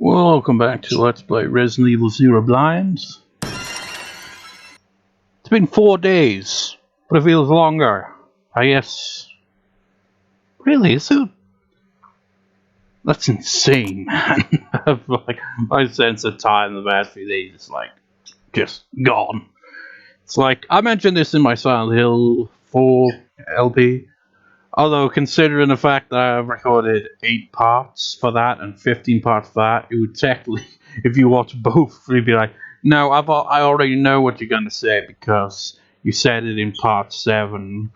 Welcome back to Let's Play Resident Evil Zero Blinds. It's been 4 days, but it feels longer. I guess. Really, is it? That's insane, man. Like, my sense of time the past few days is like just gone. It's like I mentioned this in my Silent Hill 4 LP. Although, considering the fact that I've recorded 8 parts for that and 15 parts for that, it would technically, if you watch both, you'd be like, no, I already know what you're going to say because you said it in part 7.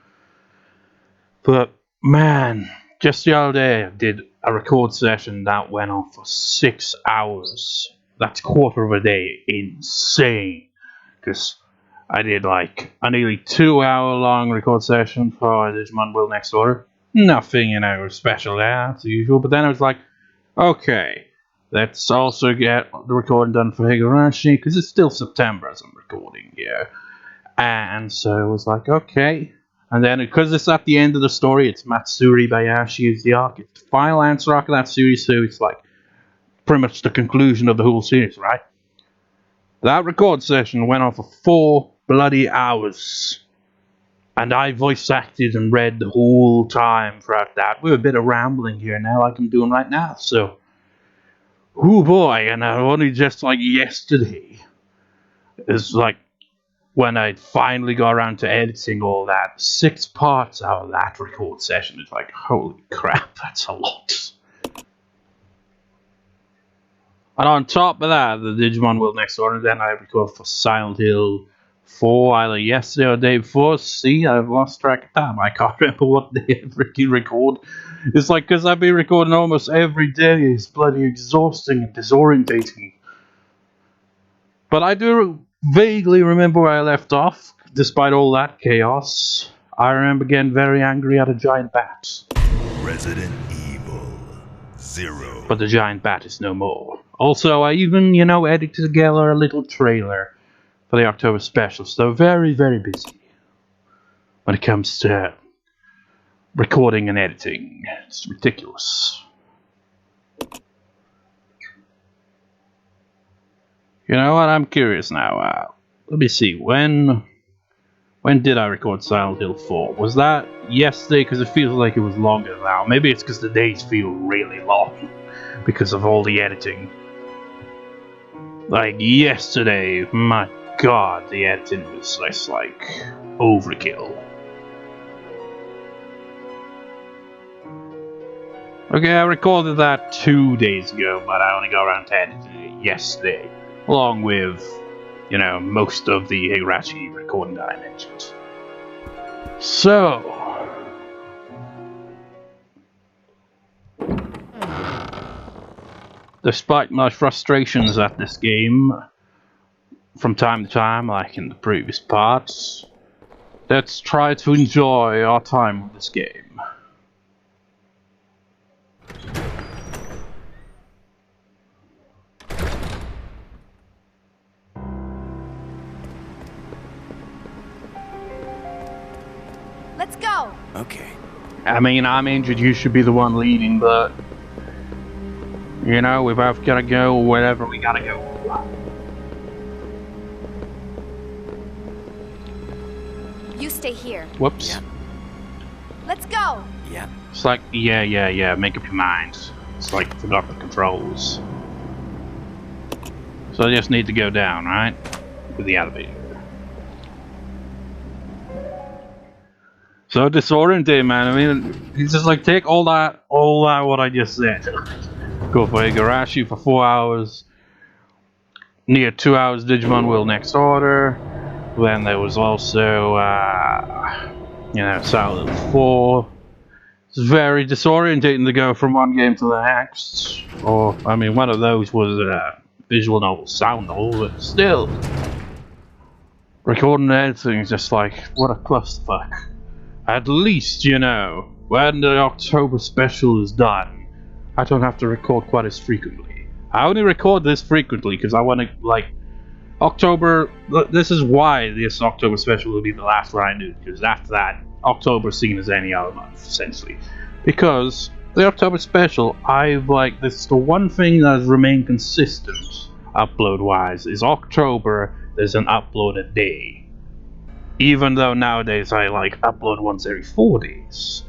But, man, just the other day I did a record session that went on for 6 hours. That's a quarter of a day. Insane. Because I did like a nearly 2-hour long record session for Digimon Will Next Order. Nothing, special there, as usual. But then I was like, okay, let's also get the recording done for Higurashi, because it's still September as I'm recording here. And so I was like, okay. And then, because it's at the end of the story, it's Matsuri Bayashi is the arc. It's the final answer arc of that series, so it's like pretty much the conclusion of the whole series, right? That record session went on for 4 bloody hours. And I voice acted and read the whole time throughout that. With a bit of rambling here now, like I'm doing right now. So, oh boy, and only just like yesterday is like when I finally got around to editing all that. 6 parts out of that record session. It's like, holy crap, that's a lot. And on top of that, the Digimon Will Next Order, then I recorded for Silent Hill 4 either yesterday or the day before. See, I've lost track of time. I can't remember what day I freaking record. It's like, because I've been recording almost every day. It's bloody exhausting and disorientating. But I do vaguely remember where I left off, despite all that chaos. I remember getting very angry at a giant bat. Resident Evil 0. But the giant bat is no more. Also, I even, edited together a little trailer for the October special, so very, very busy when it comes to recording and editing. It's ridiculous. You know what? I'm curious now. Let me see. When did I record Silent Hill 4? Was that yesterday? Because it feels like it was longer now. Maybe it's because the days feel really long because of all the editing. Like yesterday, my god, the editing was just like overkill. Okay, I recorded that 2 days ago, but I only got around to editing it yesterday, along with, most of the Higurashi recording that I mentioned. So, despite my frustrations at this game, from time to time, like in the previous parts, let's try to enjoy our time with this game. Let's go! Okay. I mean, I'm injured, you should be the one leading, but we both gotta go wherever we gotta go. You stay here. Whoops. Yeah. Let's go! Yeah. It's like, yeah, make up your mind. It's like, forgot the controls. So I just need to go down, right? With the elevator. So disorienting, man. I mean, it's just like, take all that what I just said. Go for Higurashi for 4 hours. Near 2 hours Digimon Will Next Order. Then there was also, Silent Hill 4. It's very disorientating to go from one game to the next. Or, I mean, one of those was a visual novel, sound novel, but still. Recording and editing is just like, what a clusterfuck. At least, when the October special is done, I don't have to record quite as frequently. I only record this frequently because I want to, October, this is why this October special will be the last one I do, because after that, October is seen as any other month, essentially. Because The October special, this is the one thing that has remained consistent upload-wise, is October, there's an upload a day. Even though nowadays I upload once every 4 days.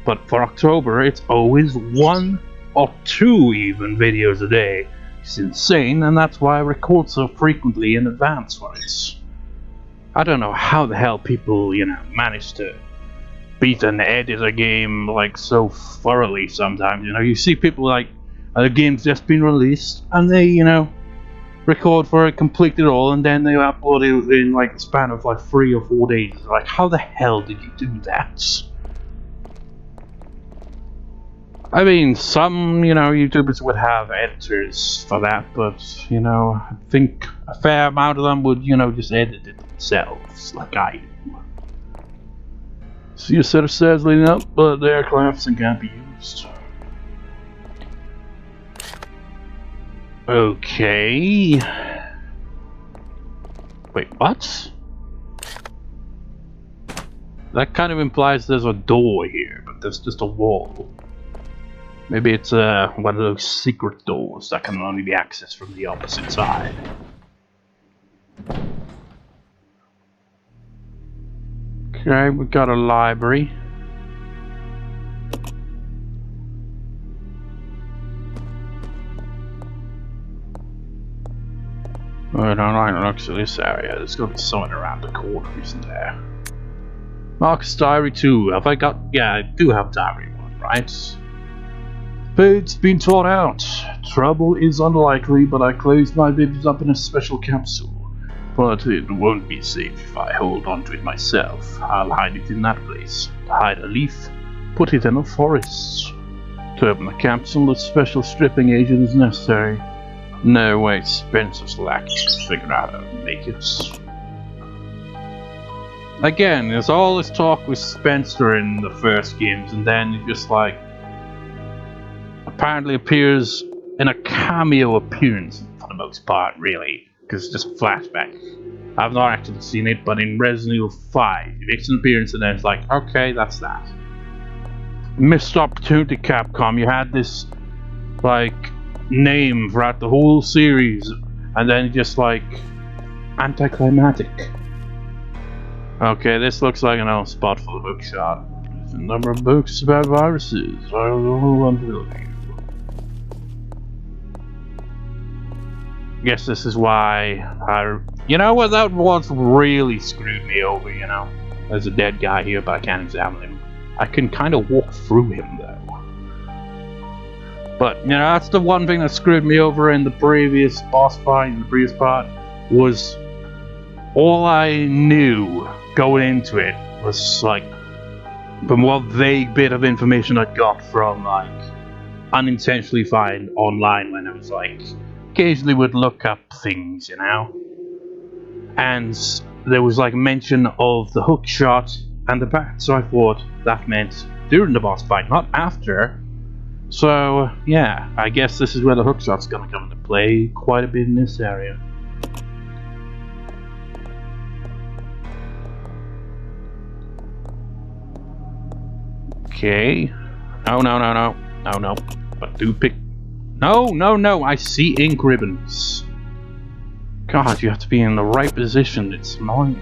But for October, it's always 1 or 2 even videos a day. It's insane, and that's why I record so frequently in advance for it. I don't know how the hell people, manage to beat and edit a game so thoroughly sometimes. You see people the game's just been released and they, record for it, complete it all, and then they upload it in a span of 3 or 4 days. How the hell did you do that? I mean, some, YouTubers would have editors for that, but, I think a fair amount of them would, just edit it themselves, like I do. See a set of stairs leading up, but they are collapsed and can't be used. Okay. Wait, what? That kind of implies there's a door here, but there's just a wall. Maybe it's one of those secret doors that can only be accessed from the opposite side. Okay, we got a library. I don't like the looks of this area. There's gotta be someone around the corner, isn't there? Mark's diary 2. Have I got... Yeah, I do have diary 1, right? Page's been torn out. Trouble is unlikely, but I closed my babies up in a special capsule. But it won't be safe if I hold on to it myself. I'll hide it in that place. To hide a leaf, put it in a forest. To open the capsule, a special stripping agent is necessary. No way Spencer's lucky to figure out how to make it. Again, there's all this talk with Spencer in the first games, and then it just apparently appears in a cameo appearance for the most part, really. Because it's just a flashback. I've not actually seen it, but in Resident Evil 5, it makes an appearance and then it's okay, that's that. Missed opportunity, Capcom. You had this, name throughout the whole series, and then just, anticlimactic. Okay, this looks like an old spot for the hookshot. There's a number of books about viruses. I don't know who I'm building. Guess this is why that was really screwed me over, There's a dead guy here, but I can't examine him. I can kind of walk through him, though. But, that's the one thing that screwed me over in the previous boss fight, in the previous part, was all I knew going into it was, from what vague bit of information I got from, unintentionally find online when I was, occasionally would look up things, and there was mention of the hookshot and the bat, so I thought that meant during the boss fight, not after. So yeah, I guess this is where the hookshot's gonna come into play quite a bit in this area. Okay. No. But do pick. No, I see ink ribbons. God, you have to be in the right position, it's annoying.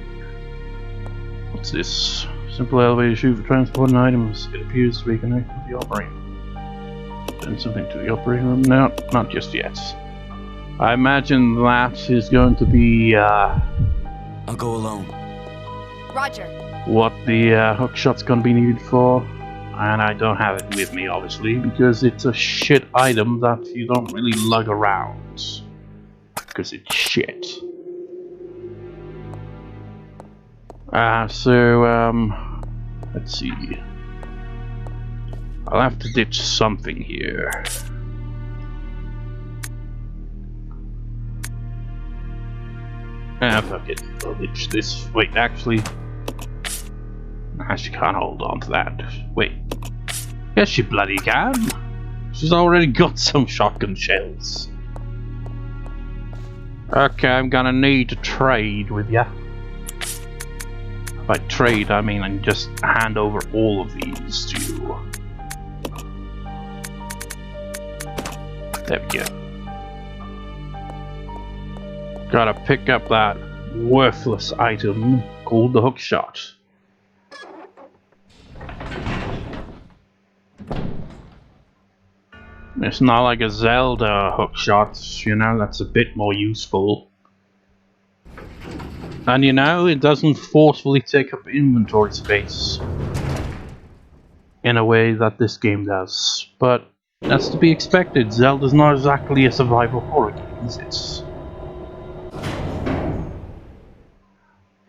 What's this? Simple elevator chute for transporting items. It appears to be connected to the operating room. Send something to the operating room? No, not just yet. I imagine that is going to be, I'll go alone. Roger. What the hookshot's gonna be needed for. And I don't have it with me, obviously, because it's a shit item that you don't really lug around. Because it's shit. Let's see. I'll have to ditch something here. Fuck it. I'll ditch this. Wait, actually... she can't hold on to that. Wait. Yes, she bloody can. She's already got some shotgun shells. Okay, I'm gonna need to trade with ya. By trade, I mean I can just hand over all of these to you. There we go. Gotta pick up that worthless item called the hookshot. It's not like a Zelda hookshot, you know, that's a bit more useful. And you know, it doesn't forcefully take up inventory space in a way that this game does. But that's to be expected. Zelda's not exactly a survival horror game, is it?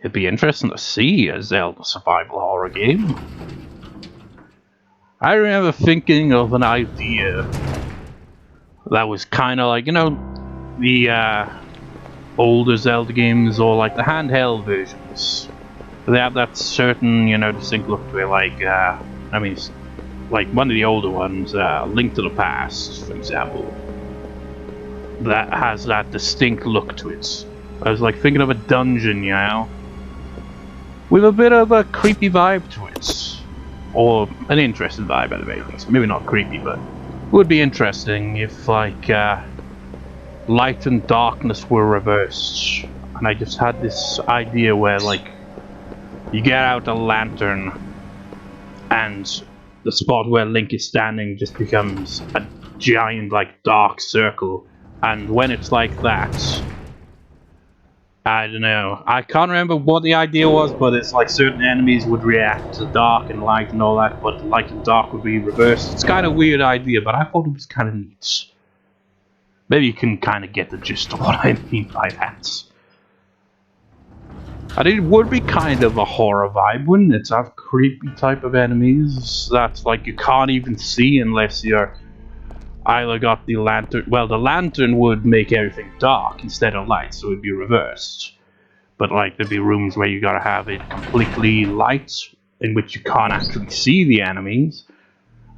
It'd be interesting to see a Zelda survival horror game. I remember thinking of an idea that was kind of like, you know, the older Zelda games or like the handheld versions. They have that certain, you know, distinct look to it, like, I mean, like one of the older ones, Link to the Past, for example. That has that distinct look to it. I was like thinking of a dungeon, you know, with a bit of a creepy vibe to it. Or an interesting vibe at the very least. Maybe not creepy, but it would be interesting if, like, light and darkness were reversed. And I just had this idea where, like, you get out a lantern and the spot where Link is standing just becomes a giant, like, dark circle. And when it's like that, I don't know. I can't remember what the idea was, but it's like certain enemies would react to dark and light and all that, but light and dark would be reversed. It's kind of a weird idea, but I thought it was kind of neat. Maybe you can kind of get the gist of what I mean by that. And it would be kind of a horror vibe, wouldn't it? To have creepy type of enemies that like you can't even see unless you're either got the lantern. Well, the lantern would make everything dark instead of light, so it'd be reversed. But like there'd be rooms where you gotta have it completely light, in which you can't actually see the enemies.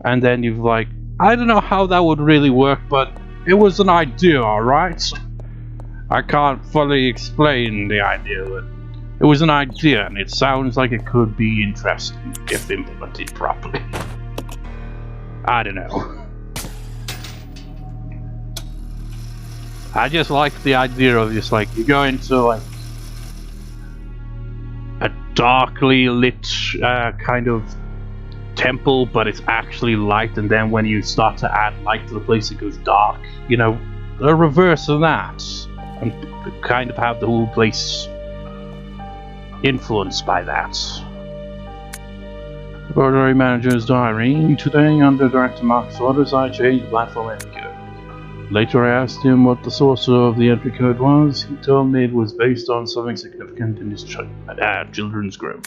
And then you've like, I don't know how that would really work, but it was an idea, alright? I can't fully explain the idea, but it was an idea, and it sounds like it could be interesting if implemented properly. I don't know. I just like the idea of just like, you go into like a darkly lit kind of temple, but it's actually light, and then when you start to add light to the place it goes dark. You know, the reverse of that. And kind of have the whole place influenced by that. Laboratory Manager's Diary. Today, under Director Mark's orders, I changed the platform entry code. Later I asked him what the source of the entry code was. He told me it was based on something significant in his children's growth.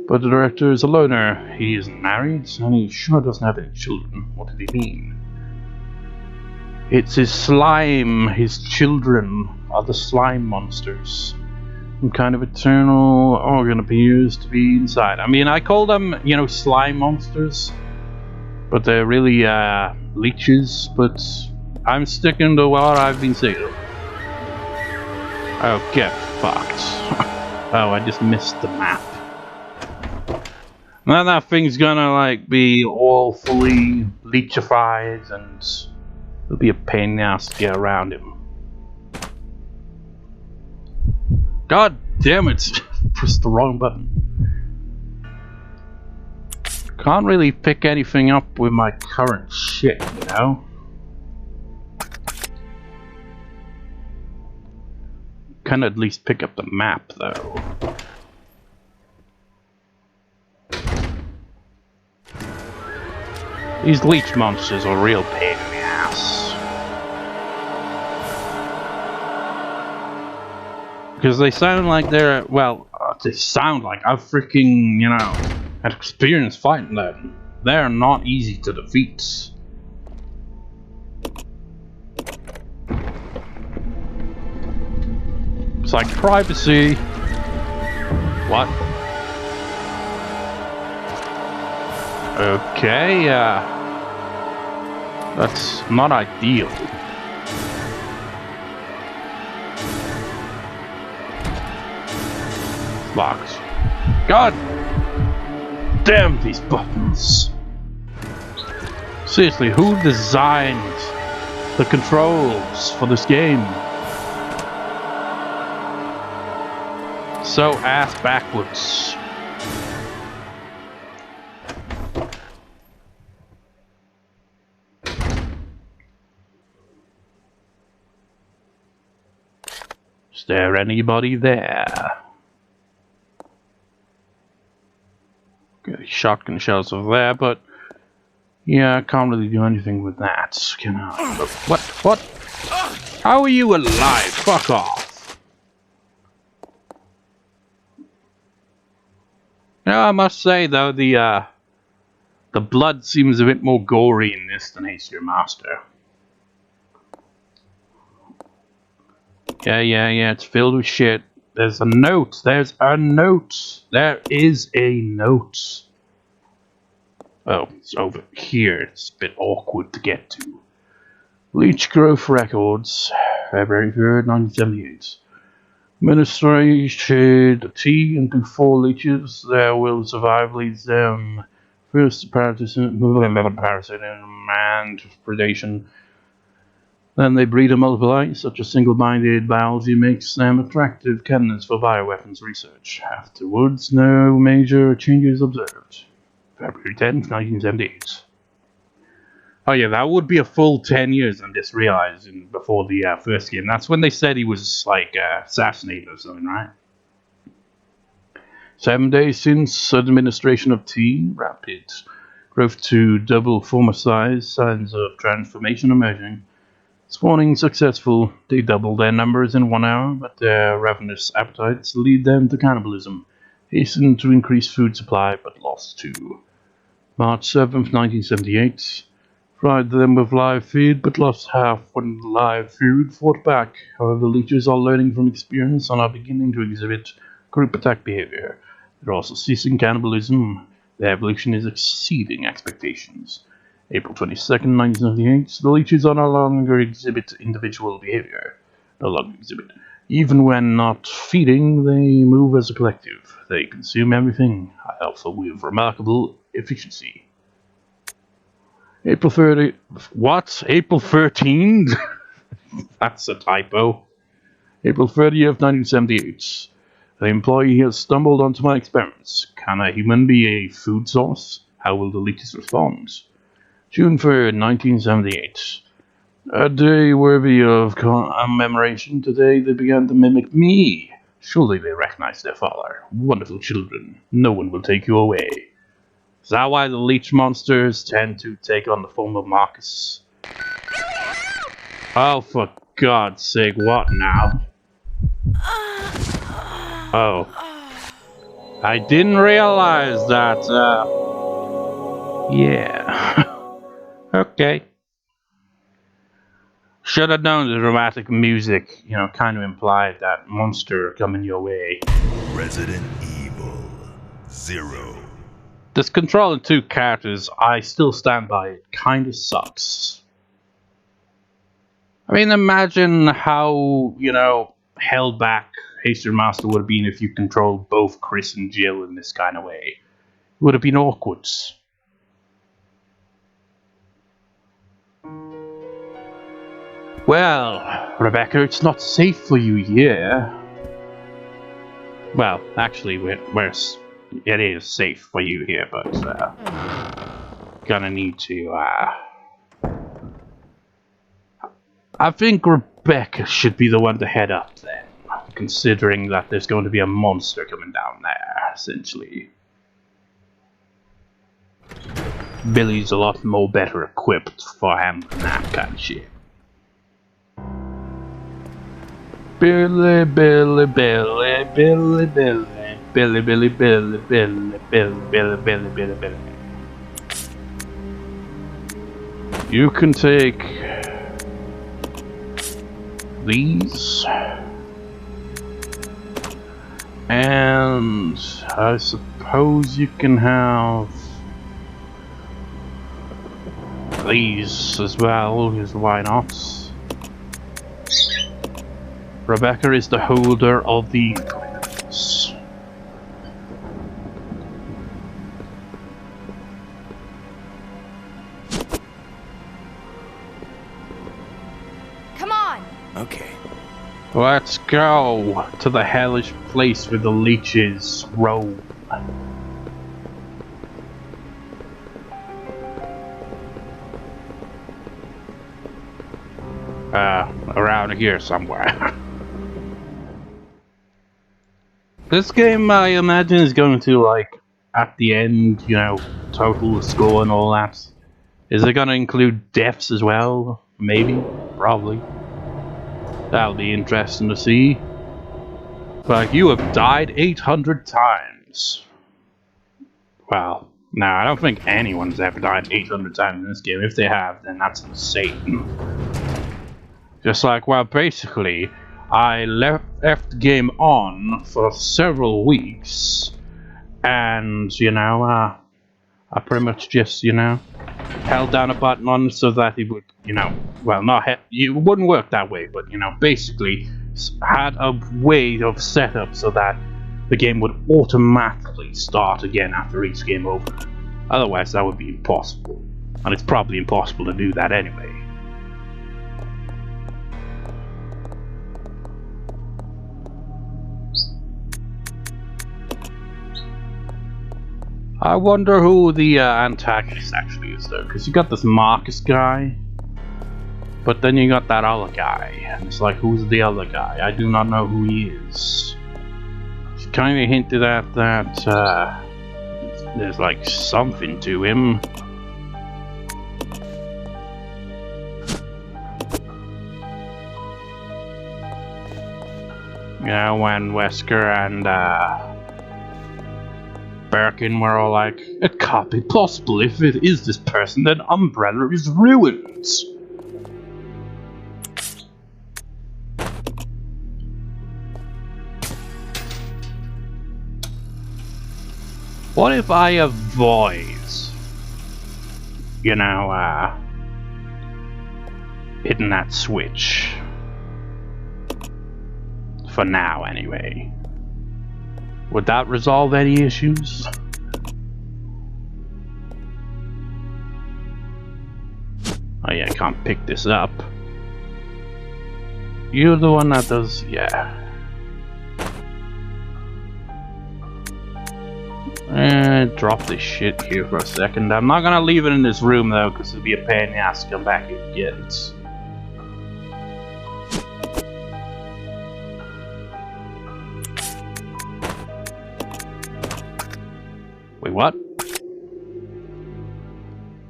But the director is a loner. He isn't married, and he sure doesn't have any children. What did he mean? It's his slime. His children are the slime monsters. Some kind of eternal organ appears to be inside. I mean, I call them, you know, slime monsters, but they're really leeches. But I'm sticking to what I've been saying. Oh, get fucked. Oh, I just missed the map. Now that thing's gonna like be all fully leechified, and it'll be a pain in the ass to get around him. God damn it! Pressed the wrong button. Can't really pick anything up with my current shit, you know? Can at least pick up the map, though. These leech monsters are a real pain in the ass. Because they sound like they're, well, they sound like I've freaking, you know, had experience fighting them. They're not easy to defeat. It's like privacy. What? Okay, that's not ideal. Locked. God damn these buttons. Seriously, who designed the controls for this game. So ass backwards. Is there anybody there? Okay, shotgun shells over there, but yeah, I can't really do anything with that, can I? What? What? How are you alive? Fuck off. Yeah, I must say though, the blood seems a bit more gory in this than Haste Your Master. Yeah, it's filled with shit. There's a note. There's a note. There is a note. Oh, it's over here. It's a bit awkward to get to. Leech Growth Records, February 3rd, 1978. Administrated a tea into 4 leeches. Their will survive leads them first to parasite and predation. Then they breed and multiply. Such a single-minded biology makes them attractive candidates for bioweapons research. Afterwards, no major changes observed. February 10th, 1978. Oh yeah, that would be a full 10 years, I'm just realizing, before the first game. That's when they said he was, like, assassinated or something, right? 7 days since administration of T, rapid growth to double former size, signs of transformation emerging. Spawning successful, they double their numbers in 1 hour, but their ravenous appetites lead them to cannibalism. Hasten to increase food supply, but lost to. March 7th, 1978. Fried them with live feed, but lost half when live food fought back. However, leeches are learning from experience and are beginning to exhibit group attack behavior. They're also ceasing cannibalism. Their evolution is exceeding expectations. April 22nd, 1978. The leeches are no longer exhibit individual behavior. Even when not feeding, they move as a collective. They consume everything, also with remarkable efficiency. April 30. What? April 13th? That's a typo. April 30th, 1978. The employee has stumbled onto my experiments. Can a human be a food source? How will the leeches respond? June 3rd, 1978. A day worthy of commemoration. Today they began to mimic me. Surely they recognize their father. Wonderful children. No one will take you away. Is that why the Leech Monsters tend to take on the form of Marcus? Oh, for God's sake, what now? Oh. I didn't realize that, yeah. Okay. Should have known the dramatic music, kind of implied that monster coming your way. Resident Evil 0. This controlling 2 characters, I still stand by it, kinda sucks. I mean, imagine how, held back Haste Your Master would have been if you controlled both Chris and Jill in this kind of way. It would have been awkward. Well, Rebecca, it's not safe for you here. Well, actually, it is safe for you here, but gonna need to. I think Rebecca should be the one to head up then, considering that there's going to be a monster coming down there, essentially. Billy's a lot more better equipped for handling that kind of shit. Billy, Billy, Billy, Billy, Billy, Billy, Billy, Billy, Billy, Billy, Billy, Billy, Billy. You can take these, and I suppose you can have these as well, because why not? Rebecca is the holder of the ingredients. Okay. Let's go to the hellish place where the leeches roam. Around here somewhere. This game, I imagine, is going to, like, at the end, you know, total the score and all that. Is it gonna include deaths as well? Maybe? Probably. That'll be interesting to see. Like, you have died 800 times. Well, no, I don't think anyone's ever died 800 times in this game. If they have, then that's insane. Just like, well, basically, I left the game on for several weeks, and, you know, I pretty much just, you know, held down a button on it so that it would, you know, well, it wouldn't work that way, but, you know, basically had a way of setup so that the game would automatically start again after each game over. Otherwise, that would be impossible. And it's probably impossible to do that anyway. I wonder who the antagonist actually is, though, because you got this Marcus guy, but then you got that other guy, and it's like, who's the other guy? I do not know who he is. It's kind of hinted at that there's like something to him. You know, when Wesker and Birkin were all like, it can't be possible. If it is this person, then Umbrella is ruined. What if I avoid, you know, hitting that switch? For now, anyway. Would that resolve any issues? Oh yeah, I can't pick this up. You're the one that does, yeah. Drop this shit here for a second. I'm not gonna leave it in this room though, because it'd be a pain in the ass to come back and get it. Wait, what?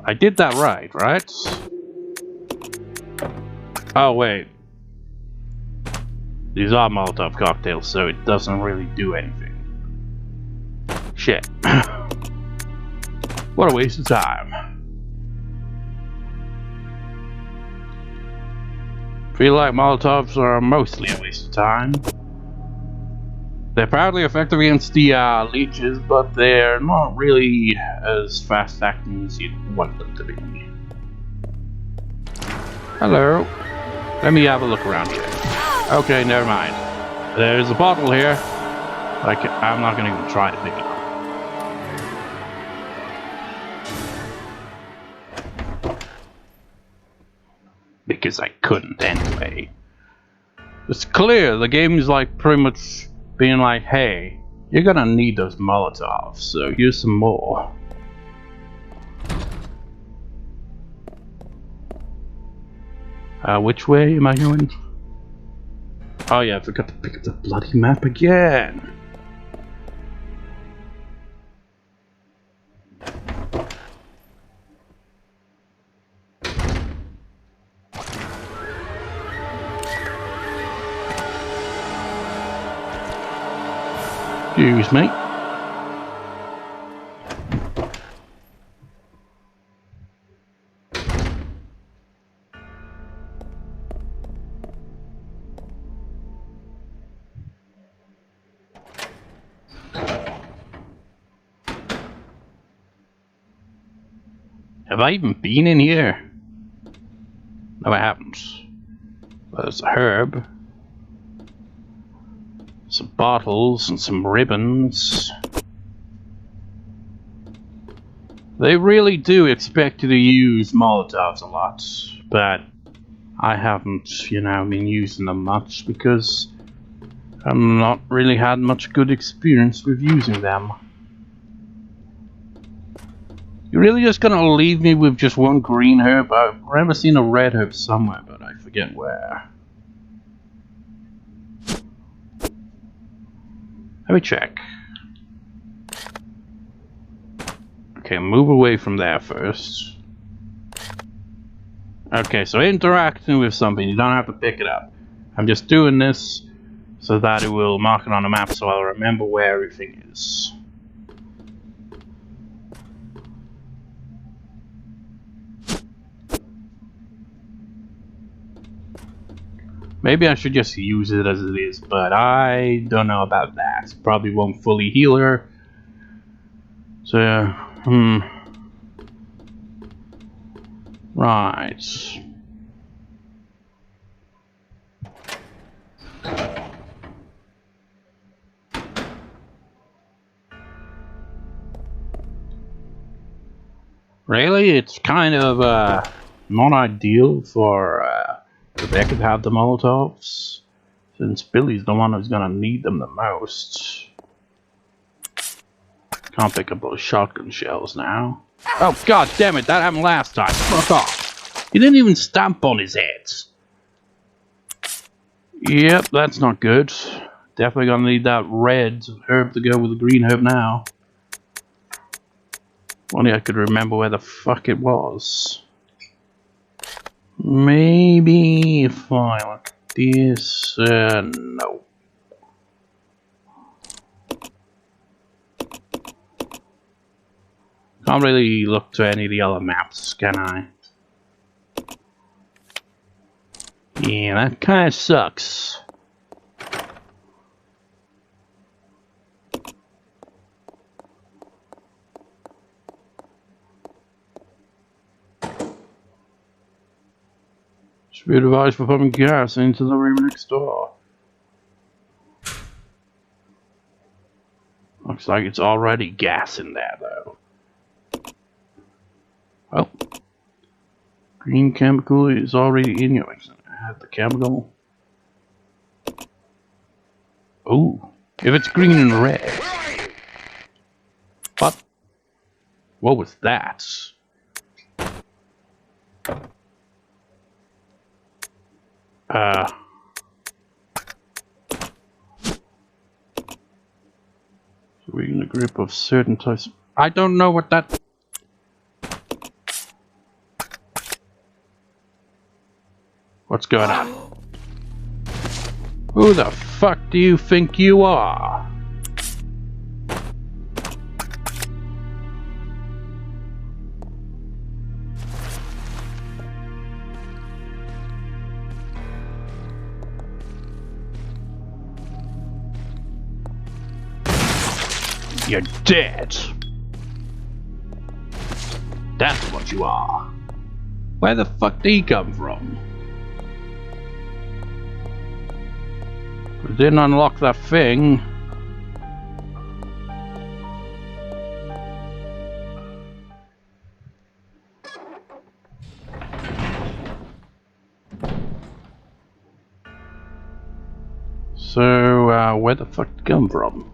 I did that right? Oh, wait. These are Molotov cocktails, so it doesn't really do anything. Shit. What a waste of time. Feel like Molotovs are mostly a waste of time. They're apparently effective against the leeches, but they're not really as fast acting as you'd want them to be. Hello. Let me have a look around here. Okay, never mind. There's a bottle here. I'm not gonna even try to pick it up. Because I couldn't anyway. It's clear the game's like pretty much being like, hey, you're gonna need those Molotovs, so here's some more. Which way am I going? Oh yeah, I forgot to pick up the bloody map again. Excuse me. Have I even been in here? No, I haven't. Well, there's a herb. Some bottles and some ribbons. They really do expect you to use Molotovs a lot, but I haven't, you know, been using them much because I've not really had much good experience with using them. You're really just gonna leave me with just one green herb? I've remember seen a red herb somewhere, but I forget where. Let me check. Okay, move away from there first. Okay, so interacting with something, you don't have to pick it up. I'm just doing this so that it will mark it on the map so I'll remember where everything is. Maybe I should just use it as it is, but I don't know about that. Probably won't fully heal her. So, right. Really, it's kind of not ideal for Rebecca to have the Molotovs, since Billy's the one who's gonna need them the most. Can't pick up those shotgun shells now. Oh god damn it, that happened last time. Fuck off. He didn't even stamp on his head. Yep, that's not good. Definitely gonna need that red herb to go with the green herb now. Only I could remember where the fuck it was. Maybe if I look at this, no. Can't really look to any of the other maps, can I? Yeah, that kind of sucks. Spirit device for pumping gas into the room next door. Looks like it's already gas in there, though. Well, green chemical is already in your mixer. I have the chemical. Oh, if it's green and red. What was that? We're in a grip of certain types. I don't know what that. What's going on? Who the fuck do you think you are? You're dead. That's what you are. Where the fuck did he come from? We didn't unlock that thing. So, where the fuck did it come from?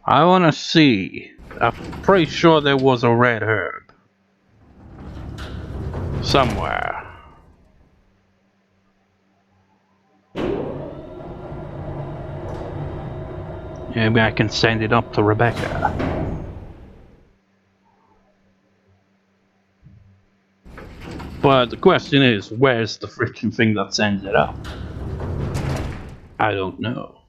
I wanna see. I'm pretty sure there was a red herb. Somewhere. Maybe I can send it up to Rebecca. But the question is, where's the freaking thing that sends it up? I don't know.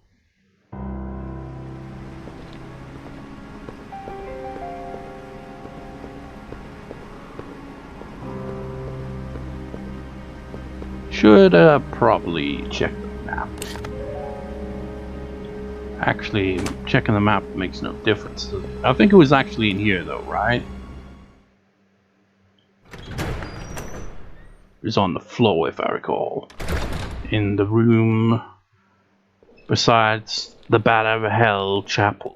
Should probably check the map. Actually, checking the map makes no difference. I think it was actually in here though, right? It was on the floor if I recall. In the room besides the Bat Out of Hell chapel.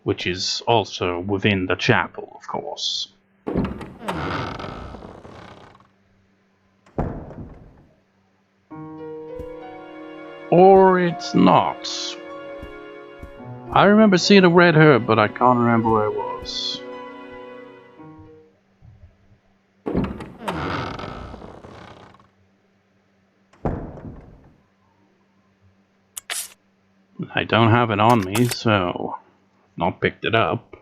Which is also within the chapel, of course. Or it's not. I remember seeing a red herb, but I can't remember where it was. I don't have it on me, so I've not picked it up.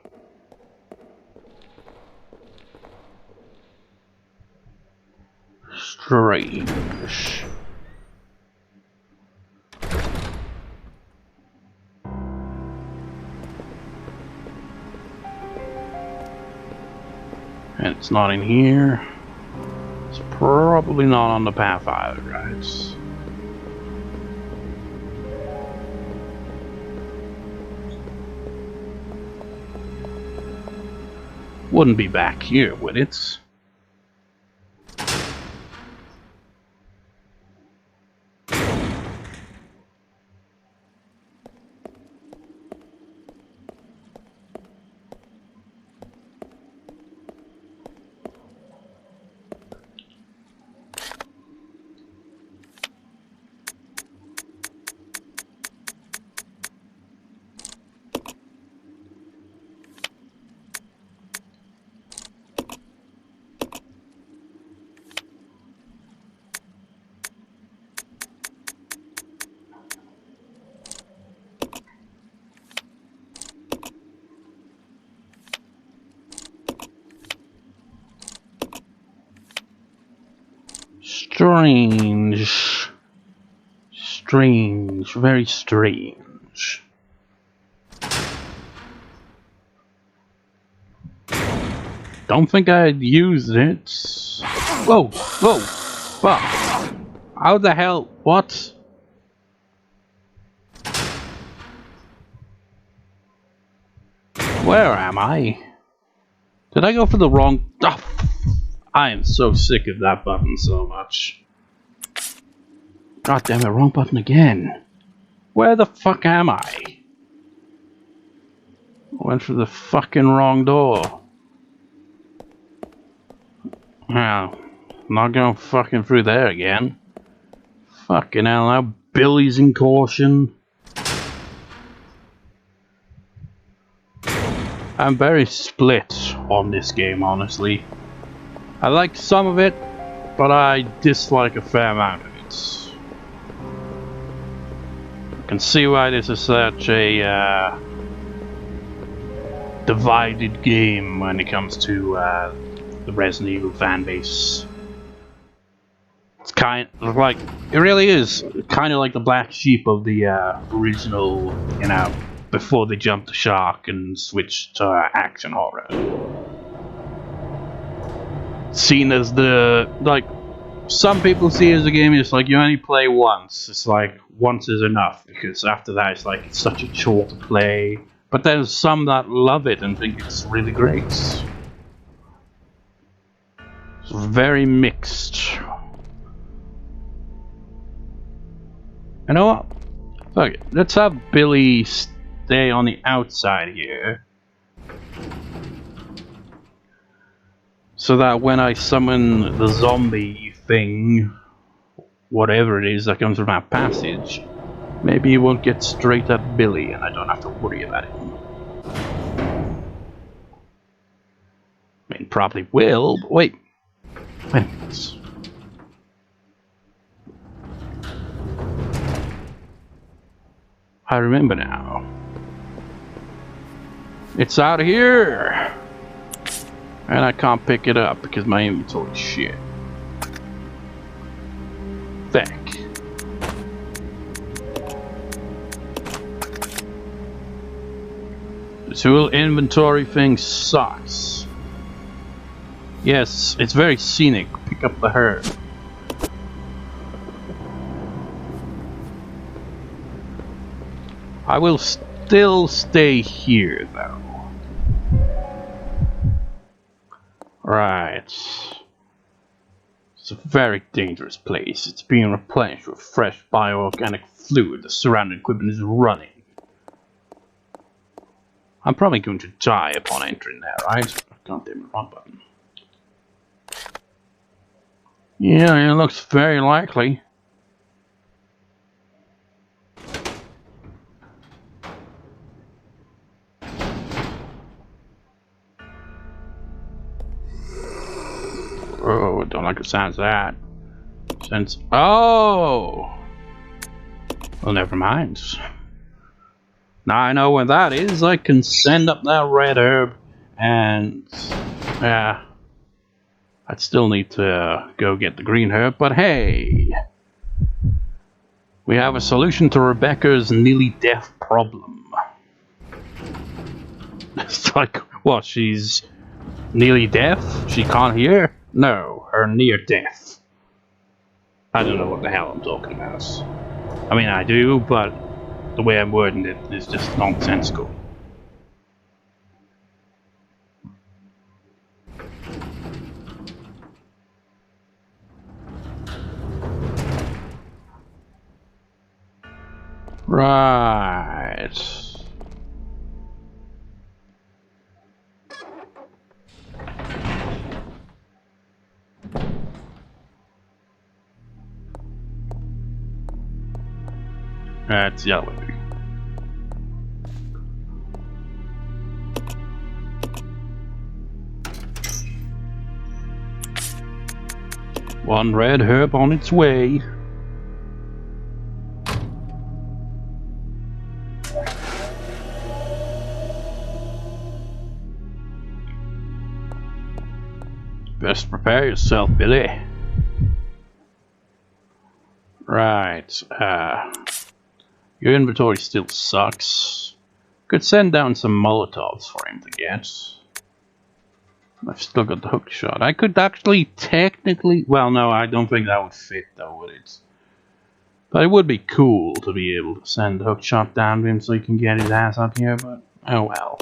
Strange. And it's not in here. It's probably not on the path either, guys. Wouldn't be back here, would it? Strange. Strange. Very strange. Don't think I'd use it. Whoa! Whoa! Fuck! How the hell? What? Where am I? Did I go for the wrong... Oh, I am so sick of that button so much. God damn it, wrong button again. Where the fuck am I? Went through the fucking wrong door. Well, not going fucking through there again. Fucking hell, now Billy's in caution. I'm very split on this game, honestly. I like some of it, but I dislike a fair amount of it. I can see why this is such a divided game when it comes to the Resident Evil fan base. It's kind of like, it really is kind of like the black sheep of the original, you know, before they jumped the shark and switched to action horror. Seen as the, like, some people see it as a game, it's like you only play once. It's like, once is enough, because after that it's like, it's such a chore to play. But there's some that love it and think it's really great. It's very mixed. You know what? Fuck it. Let's have Billy stay on the outside here. So that when I summon the zombie thing, whatever it is that comes from that passage, maybe he won't get straight at Billy and I don't have to worry about him. I mean, probably will, but wait. Wait a minute. I remember now. It's out here! And I can't pick it up because my inventory is shit. Back. This whole inventory thing sucks. Yes, it's very scenic. Pick up the herb. I will still stay here though. Right. It's a very dangerous place. It's being replenished with fresh bioorganic fluid. The surrounding equipment is running. I'm probably going to die upon entering there, right? God damn it, wrong button. Yeah, it looks very likely. Oh, don't like the sounds of that. Oh! Well, never mind. Now I know what that is. I can send up that red herb, and yeah, I'd still need to go get the green herb. But hey, we have a solution to Rebecca's nearly deaf problem. It's like, what? She's nearly deaf? She can't hear? No, her near death. I don't know what the hell I'm talking about. I mean, I do, but the way I'm wording it is just nonsensical. Right. That's yellow. One red herb on its way. Best prepare yourself, Billy. Right. Your inventory still sucks. Could send down some Molotovs for him to get. I've still got the hookshot. I could actually technically... Well, no, I don't think that would fit, though, would it? But it would be cool to be able to send the hookshot down to him so he can get his ass up here, but oh well.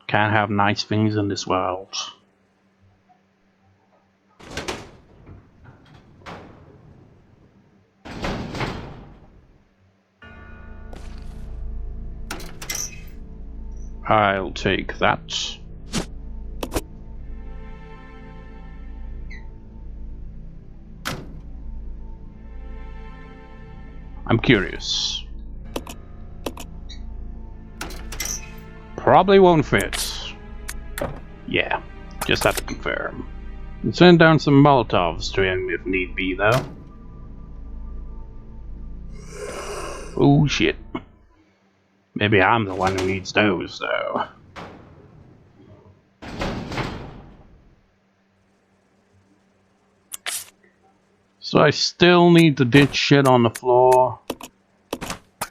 Can't have nice things in this world. I'll take that. I'm curious. Probably won't fit. Yeah, just have to confirm. And send down some Molotovs to him if need be, though. Oh shit. Maybe I'm the one who needs those, though. So I still need to ditch shit on the floor.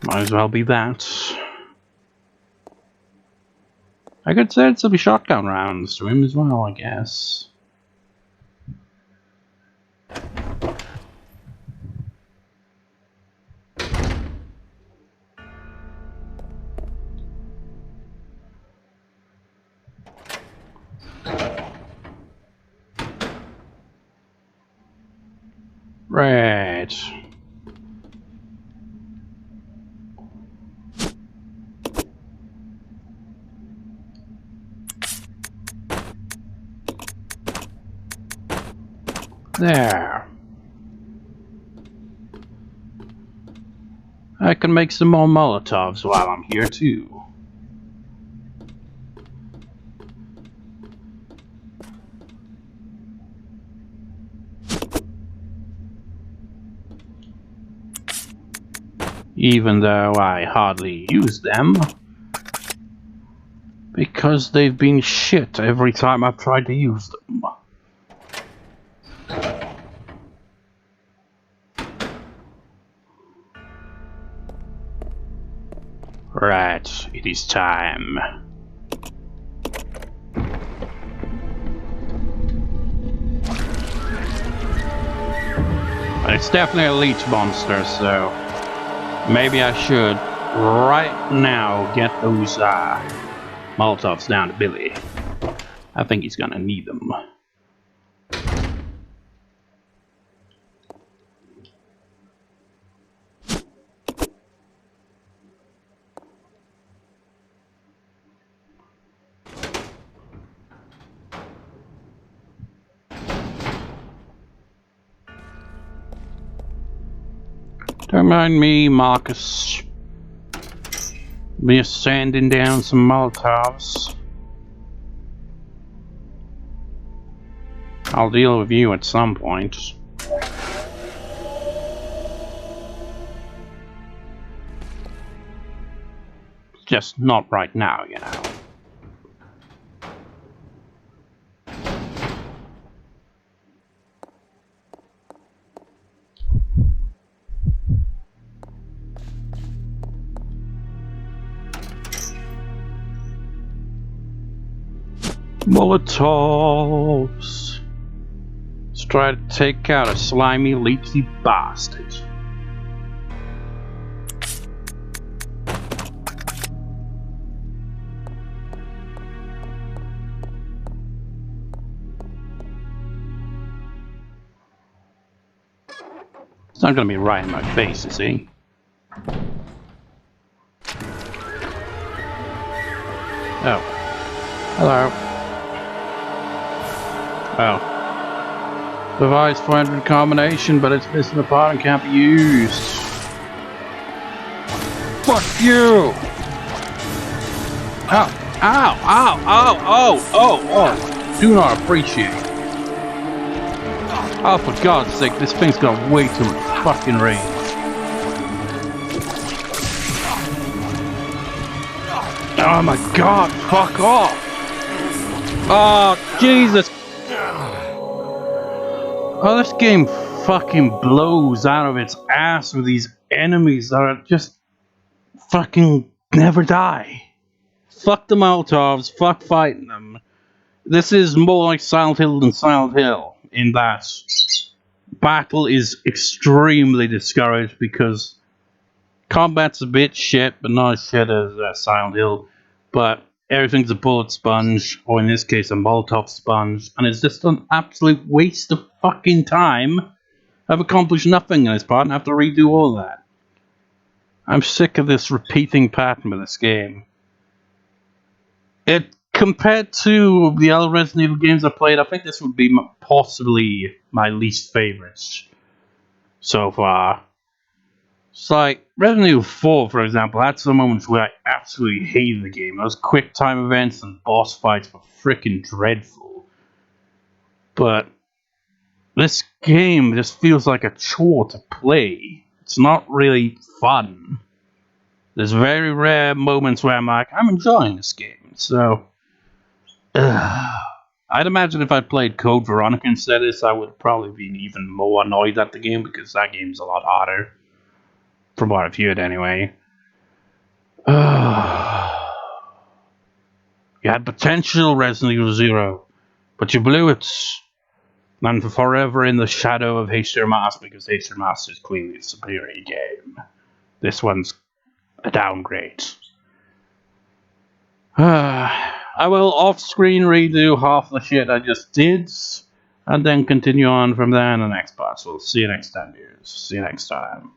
Might as well be that. I could send some shotgun rounds to him as well, I guess. Right. There. I can make some more Molotovs while I'm here too. Even though I hardly use them. Because they've been shit every time I've tried to use them. Right, it is time. But it's definitely a Leech Monster, so maybe I should right now get those Molotovs down to Billy. I think he's gonna need them. Don't mind me, Marcus. We're sanding down some Molotovs. I'll deal with you at some point. Just not right now, you know. Molotovs. Let's try to take out a slimy, leaky bastard. It's not gonna be right in my face, is he? Oh. Hello. Oh. Device 400 combination, but it's missing a part and can't be used. Fuck you! Ow! Ow! Ow! Ow! Oh! Oh! Oh! Do not appreciate. Oh, for God's sake, this thing's got way too much fucking range. Oh my God! Fuck off! Oh, Jesus! Oh, this game fucking blows out of its ass with these enemies that are just fucking never die. Fuck the Molotovs, fuck fighting them. This is more like Silent Hill than Silent Hill, in that battle is extremely discouraged because combat's a bit shit, but not as shit as Silent Hill, but everything's a bullet sponge, or in this case a Molotov sponge, and it's just an absolute waste of fucking time. I've accomplished nothing in this part and I have to redo all that. I'm sick of this repeating pattern with this game. Compared to the other Resident Evil games I played, I think this would be possibly my least favorite so far. It's like Resident Evil 4, for example, had some moments where I absolutely hated the game. Those quick time events and boss fights were freaking dreadful. But this game just feels like a chore to play. It's not really fun. There's very rare moments where I'm like, I'm enjoying this game. So, I'd imagine if I played Code Veronica instead of this, I would probably be even more annoyed at the game because that game's a lot harder. From what I've heard, anyway. You had potential, Resident Evil 0, but you blew it. And forever in the shadow of H.R. Master, because H.R. Master is clearly a superior game. This one's a downgrade. I will off-screen redo half the shit I just did, and then continue on from there in the next part. So see you next time, dudes. See you next time.